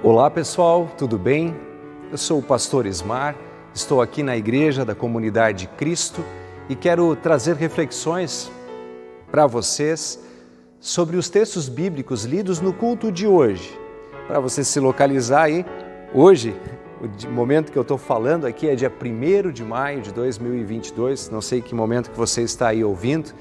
Olá pessoal, tudo bem? Eu sou o pastor Ismar, estou aqui na igreja da Comunidade Cristo e quero trazer reflexões para vocês sobre os textos bíblicos lidos no culto de hoje. Para você se localizar aí, hoje, o momento que eu estou falando aqui é dia 1º de maio de 2022, não sei que momento que você está aí ouvindo,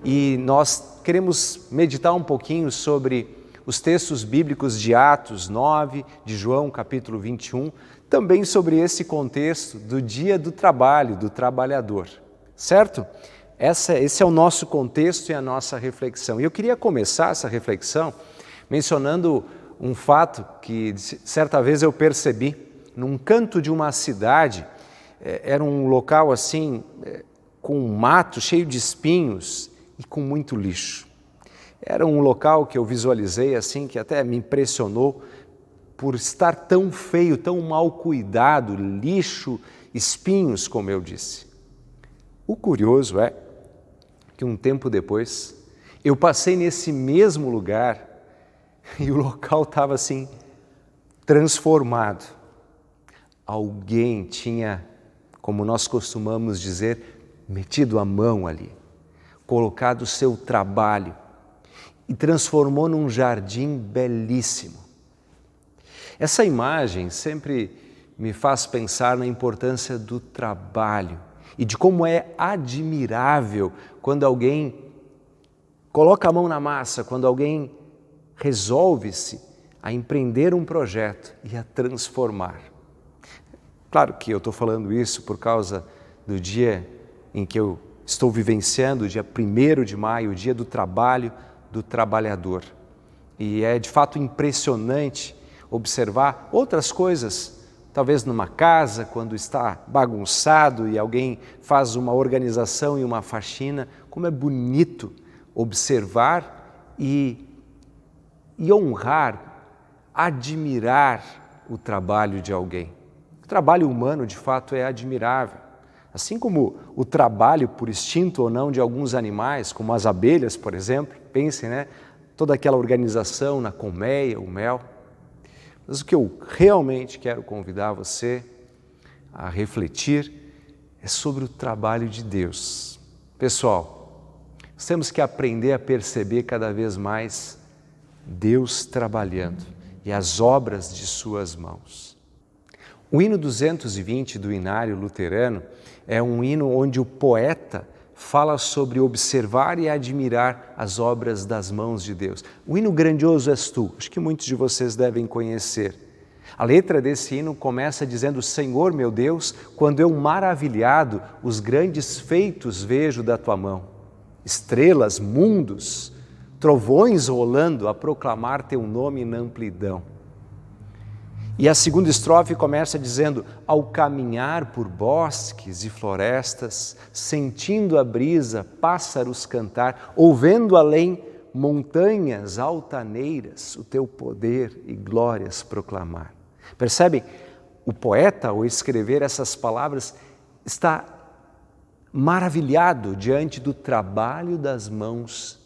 e nós queremos meditar um pouquinho sobre os textos bíblicos de Atos 9, de João capítulo 21, também sobre esse contexto do dia do trabalho, do trabalhador, certo? Esse é o nosso contexto e a nossa reflexão. E eu queria começar essa reflexão mencionando um fato que certa vez eu percebi num canto de uma cidade, era um local assim, com um mato cheio de espinhos e com muito lixo. Era um local que eu visualizei assim, que até me impressionou por estar tão feio, tão mal cuidado, lixo, espinhos, como eu disse. O curioso é que um tempo depois, eu passei nesse mesmo lugar e o local estava assim, transformado. Alguém tinha, como nós costumamos dizer, metido a mão ali, colocado o seu trabalho, e transformou num jardim belíssimo. Essa imagem sempre me faz pensar na importância do trabalho e de como é admirável quando alguém coloca a mão na massa, quando alguém resolve-se a empreender um projeto e a transformar. Claro que eu estou falando isso por causa do dia em que eu estou vivenciando, o dia 1º de maio, o dia do trabalho, do trabalhador. E é de fato impressionante observar outras coisas, talvez numa casa, quando está bagunçado e alguém faz uma organização e uma faxina, como é bonito observar e honrar, admirar o trabalho de alguém. O trabalho humano, de fato, é admirável. Assim como o trabalho por instinto ou não de alguns animais, como as abelhas, por exemplo, pensem, né? Toda aquela organização na colmeia, o mel. Mas o que eu realmente quero convidar você a refletir é sobre o trabalho de Deus. Pessoal, nós temos que aprender a perceber cada vez mais Deus trabalhando e as obras de suas mãos. O hino 220 do Inário Luterano é um hino onde o poeta fala sobre observar e admirar as obras das mãos de Deus. O hino Grandioso És Tu, acho que muitos de vocês devem conhecer. A letra desse hino começa dizendo: Senhor meu Deus, quando eu maravilhado os grandes feitos vejo da Tua mão. Estrelas, mundos, trovões rolando a proclamar Teu nome na amplidão. E a segunda estrofe começa dizendo: ao caminhar por bosques e florestas, sentindo a brisa, pássaros cantar, ouvendo além montanhas altaneiras, o teu poder e glórias proclamar. Percebem? O poeta, ao escrever essas palavras, está maravilhado diante do trabalho das mãos,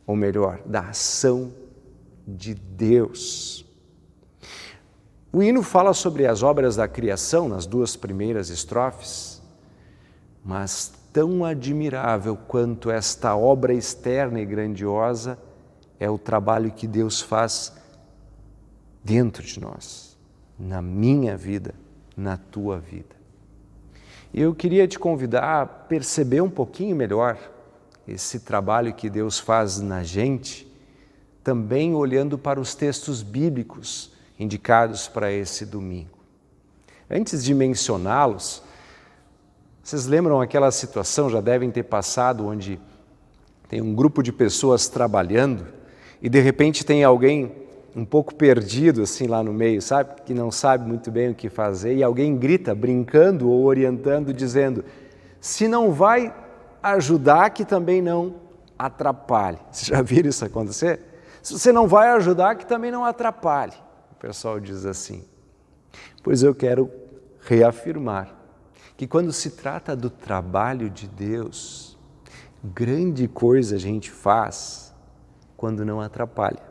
ou melhor, da ação de Deus. O hino fala sobre as obras da criação nas 2 primeiras estrofes, mas tão admirável quanto esta obra externa e grandiosa é o trabalho que Deus faz dentro de nós, na minha vida, na tua vida. E eu queria te convidar a perceber um pouquinho melhor esse trabalho que Deus faz na gente, também olhando para os textos bíblicos indicados para esse domingo. Antes de mencioná-los, vocês lembram aquela situação, já devem ter passado, onde tem um grupo de pessoas trabalhando e de repente tem alguém um pouco perdido assim lá no meio, sabe? Que não sabe muito bem o que fazer e alguém grita, brincando ou orientando, dizendo: se não vai ajudar, que também não atrapalhe. Vocês já viram isso acontecer? Se você não vai ajudar, que também não atrapalhe. O pessoal diz assim. Pois eu quero reafirmar que quando se trata do trabalho de Deus, grande coisa a gente faz quando não atrapalha.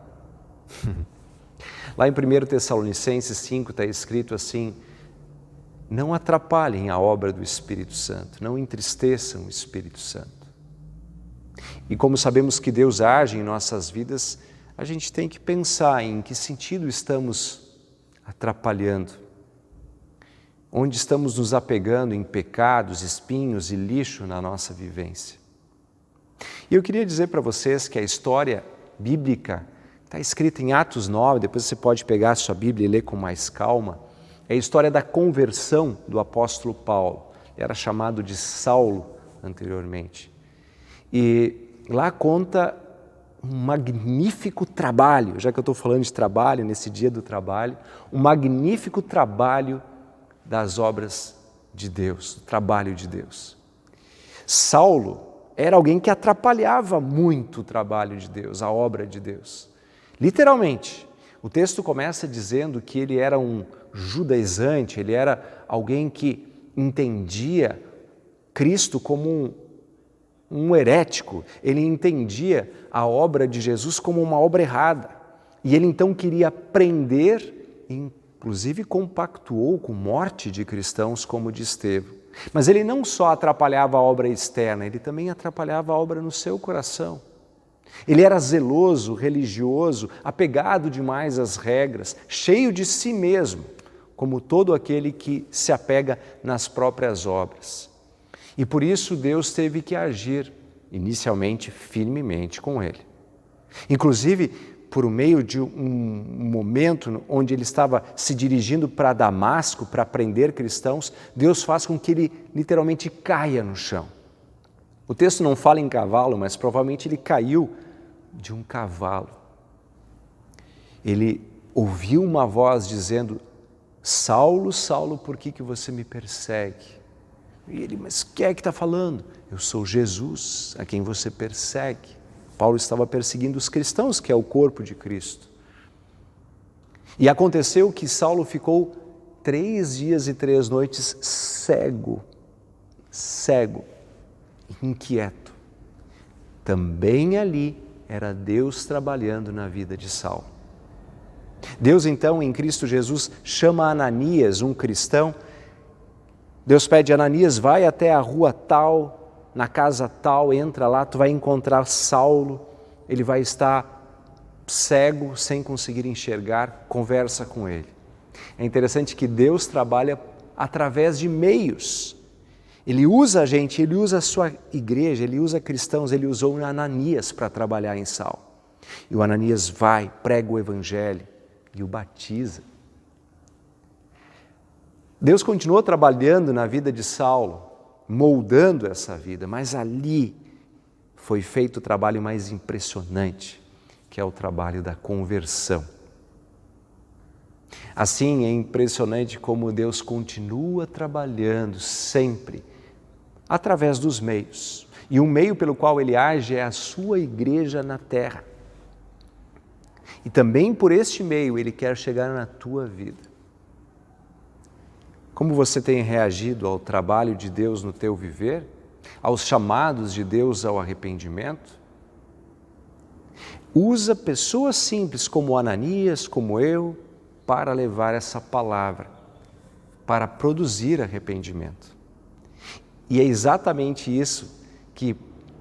Lá em 1 Tessalonicenses 5 está escrito assim: não atrapalhem a obra do Espírito Santo, não entristeçam o Espírito Santo. E como sabemos que Deus age em nossas vidas, a gente tem que pensar em que sentido estamos atrapalhando, onde estamos nos apegando em pecados, espinhos e lixo na nossa vivência. E eu queria dizer para vocês que a história bíblica está escrita em Atos 9, depois você pode pegar a sua Bíblia e ler com mais calma. É a história da conversão do apóstolo Paulo. Ele era chamado de Saulo anteriormente. E lá conta um magnífico trabalho, já que eu estou falando de trabalho, nesse dia do trabalho, um magnífico trabalho das obras de Deus, do trabalho de Deus. Saulo era alguém que atrapalhava muito o trabalho de Deus, a obra de Deus. Literalmente, o texto começa dizendo que ele era um judaizante, ele era alguém que entendia Cristo como um herético, ele entendia a obra de Jesus como uma obra errada. E ele então queria prender, inclusive compactuou com morte de cristãos como de Estevão. Mas ele não só atrapalhava a obra externa, ele também atrapalhava a obra no seu coração. Ele era zeloso, religioso, apegado demais às regras, cheio de si mesmo, como todo aquele que se apega nas próprias obras. E por isso Deus teve que agir, inicialmente, firmemente com ele. Inclusive, por meio de um momento onde ele estava se dirigindo para Damasco para prender cristãos, Deus faz com que ele literalmente caia no chão. O texto não fala em cavalo, mas provavelmente ele caiu de um cavalo. Ele ouviu uma voz dizendo: Saulo, Saulo, por que você me persegue? E ele: mas quem é que está falando? Eu sou Jesus, a quem você persegue. Paulo estava perseguindo os cristãos, que é o corpo de Cristo. E aconteceu que Saulo ficou 3 dias e 3 noites cego, inquieto. Também ali era Deus trabalhando na vida de Saulo. Deus então, em Cristo Jesus, chama Ananias, um cristão. Deus pede: Ananias, vai até a rua tal, na casa tal, entra lá, tu vai encontrar Saulo, ele vai estar cego, sem conseguir enxergar, conversa com ele. É interessante que Deus trabalha através de meios. Ele usa a gente, ele usa a sua igreja, ele usa cristãos, ele usou Ananias para trabalhar em Saulo. E o Ananias vai, prega o evangelho e o batiza. Deus continuou trabalhando na vida de Saulo, moldando essa vida, mas ali foi feito o trabalho mais impressionante, que é o trabalho da conversão. Assim, é impressionante como Deus continua trabalhando sempre através dos meios. E o meio pelo qual Ele age é a sua igreja na terra. E também por este meio Ele quer chegar na tua vida. Como você tem reagido ao trabalho de Deus no teu viver? Aos chamados de Deus ao arrependimento? Usa pessoas simples como Ananias, como eu, para levar essa palavra, para produzir arrependimento. E é exatamente isso que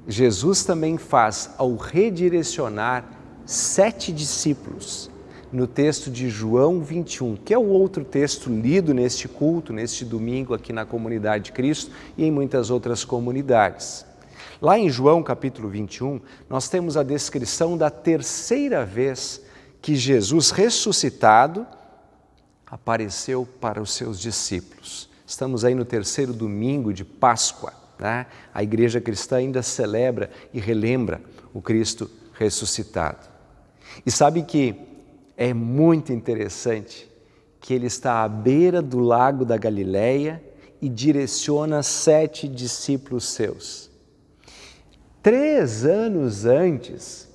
Jesus também faz ao redirecionar 7 discípulos no texto de João 21, que é o outro texto lido neste culto, neste domingo aqui na Comunidade de Cristo e em muitas outras comunidades. Lá em João capítulo 21, nós temos a descrição da 3ª vez que Jesus ressuscitado apareceu para os seus discípulos. Estamos aí no 3º domingo de Páscoa, né? A igreja cristã ainda celebra e relembra o Cristo ressuscitado. E sabe que é muito interessante que ele está à beira do lago da Galileia e direciona 7 discípulos seus. 3 anos antes,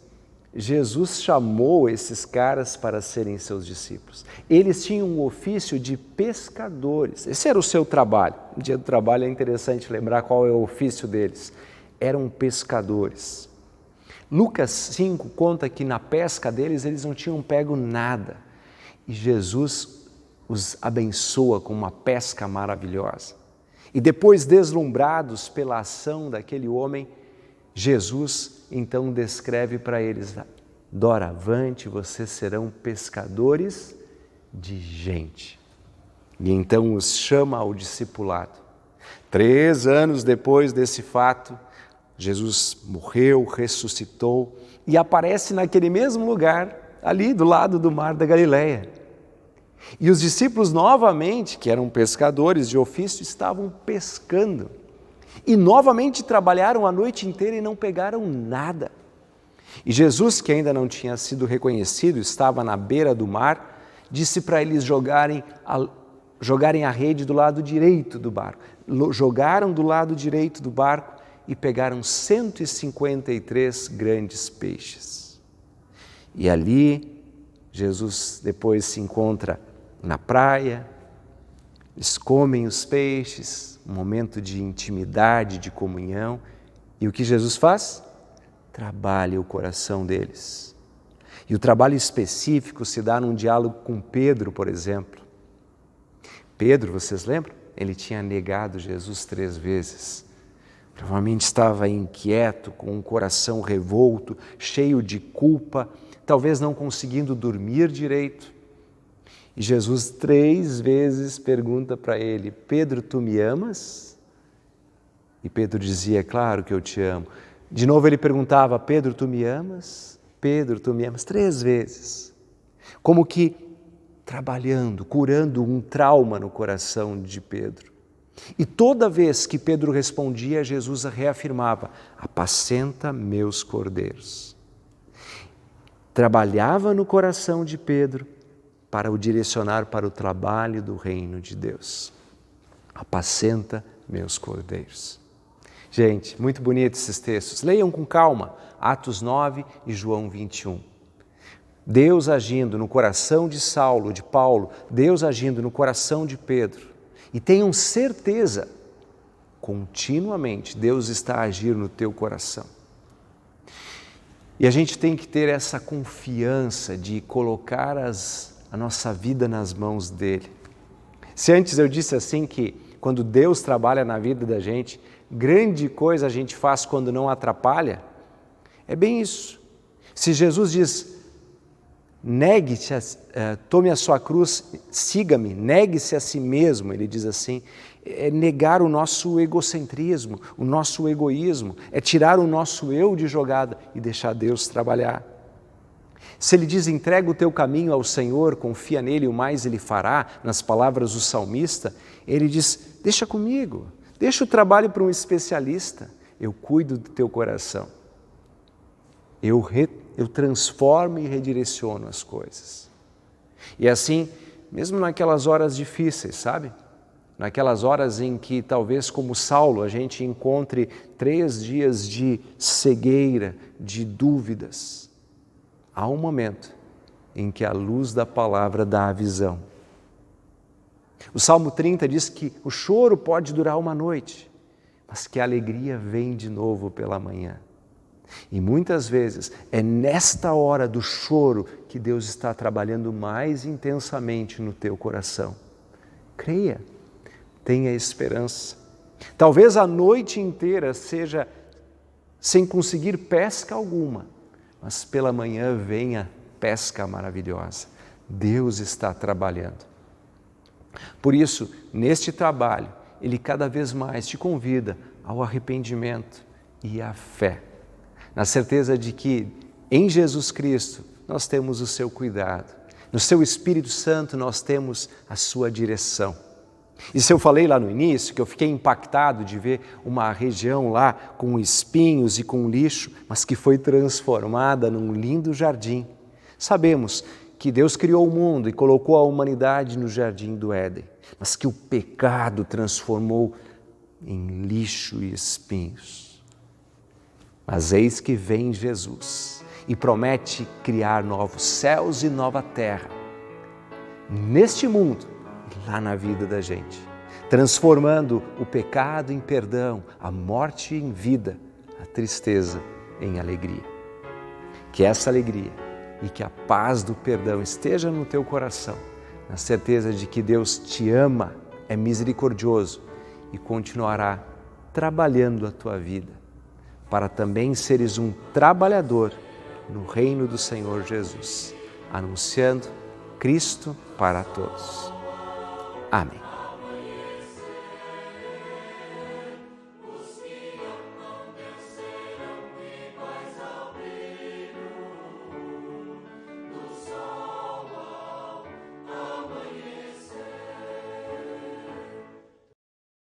Jesus chamou esses caras para serem seus discípulos. Eles tinham um ofício de pescadores. Esse era o seu trabalho. No dia do trabalho é interessante lembrar qual é o ofício deles. Eram pescadores. Lucas 5 conta que na pesca deles eles não tinham pego nada. e Jesus os abençoa com uma pesca maravilhosa. E depois, deslumbrados pela ação daquele homem, Jesus então descreve para eles: doravante vocês serão pescadores de gente. E então os chama ao discipulado. 3 anos depois desse fato, Jesus morreu, ressuscitou e aparece naquele mesmo lugar, ali do lado do mar da Galileia. E os discípulos novamente, que eram pescadores de ofício, estavam pescando. E novamente trabalharam a noite inteira e não pegaram nada. E Jesus, que ainda não tinha sido reconhecido, estava na beira do mar, disse para eles jogarem a rede do lado direito do barco. Jogaram do lado direito do barco e pegaram 153 grandes peixes. E ali, Jesus depois se encontra na praia, eles comem os peixes, um momento de intimidade, de comunhão. E o que Jesus faz? Trabalha o coração deles. E o trabalho específico se dá num diálogo com Pedro, por exemplo. Pedro, vocês lembram? Ele tinha negado Jesus 3 vezes. Provavelmente estava inquieto, com um coração revolto, cheio de culpa, talvez não conseguindo dormir direito. E Jesus 3 vezes pergunta para ele: Pedro, tu me amas? E Pedro dizia: claro que eu te amo. De novo ele perguntava: Pedro, tu me amas? Pedro, tu me amas? 3 vezes. Como que trabalhando, curando um trauma no coração de Pedro. E toda vez que Pedro respondia, Jesus reafirmava: apacenta meus cordeiros. Trabalhava no coração de Pedro para o direcionar para o trabalho do reino de Deus. Apacenta meus cordeiros. Gente, muito bonito esses textos. Leiam com calma Atos 9 e João 21. Deus agindo no coração de Saulo, de Paulo, Deus agindo no coração de Pedro. E tenham certeza, continuamente, Deus está a agir no teu coração. E a gente tem que ter essa confiança de colocar a nossa vida nas mãos dele. Se antes eu disse assim que quando Deus trabalha na vida da gente, grande coisa a gente faz quando não atrapalha, é bem isso. Se Jesus diz: negue-te, tome a sua cruz, siga-me, negue-se a si mesmo, ele diz assim, é negar o nosso egocentrismo, o nosso egoísmo, é tirar o nosso eu de jogada e deixar Deus trabalhar. Se ele diz: entrega o teu caminho ao Senhor, confia nele, o mais ele fará, nas palavras do salmista, ele diz: deixa comigo, deixa o trabalho para um especialista, eu cuido do teu coração. Eu transformo e redireciono as coisas. E assim, mesmo naquelas horas difíceis, sabe? Naquelas horas em que talvez como Saulo a gente encontre 3 dias de cegueira, de dúvidas, há um momento em que a luz da palavra dá a visão. O Salmo 30 diz que o choro pode durar uma noite, mas que a alegria vem de novo pela manhã. E muitas vezes é nesta hora do choro que Deus está trabalhando mais intensamente no teu coração. Creia, tenha esperança. Talvez a noite inteira seja sem conseguir pesca alguma, mas pela manhã venha pesca maravilhosa. Deus está trabalhando. Por isso, neste trabalho, Ele cada vez mais te convida ao arrependimento e à fé, na certeza de que em Jesus Cristo nós temos o seu cuidado, no seu Espírito Santo nós temos a sua direção. E se eu falei lá no início que eu fiquei impactado de ver uma região lá com espinhos e com lixo, mas que foi transformada num lindo jardim. Sabemos que Deus criou o mundo e colocou a humanidade no jardim do Éden, mas que o pecado transformou em lixo e espinhos. Mas eis que vem Jesus e promete criar novos céus e nova terra neste mundo e lá na vida da gente, transformando o pecado em perdão, a morte em vida, a tristeza em alegria. Que essa alegria e que a paz do perdão esteja no teu coração, na certeza de que Deus te ama, é misericordioso e continuará trabalhando a tua vida, para também seres um trabalhador no reino do Senhor Jesus, anunciando Cristo para todos. Amém.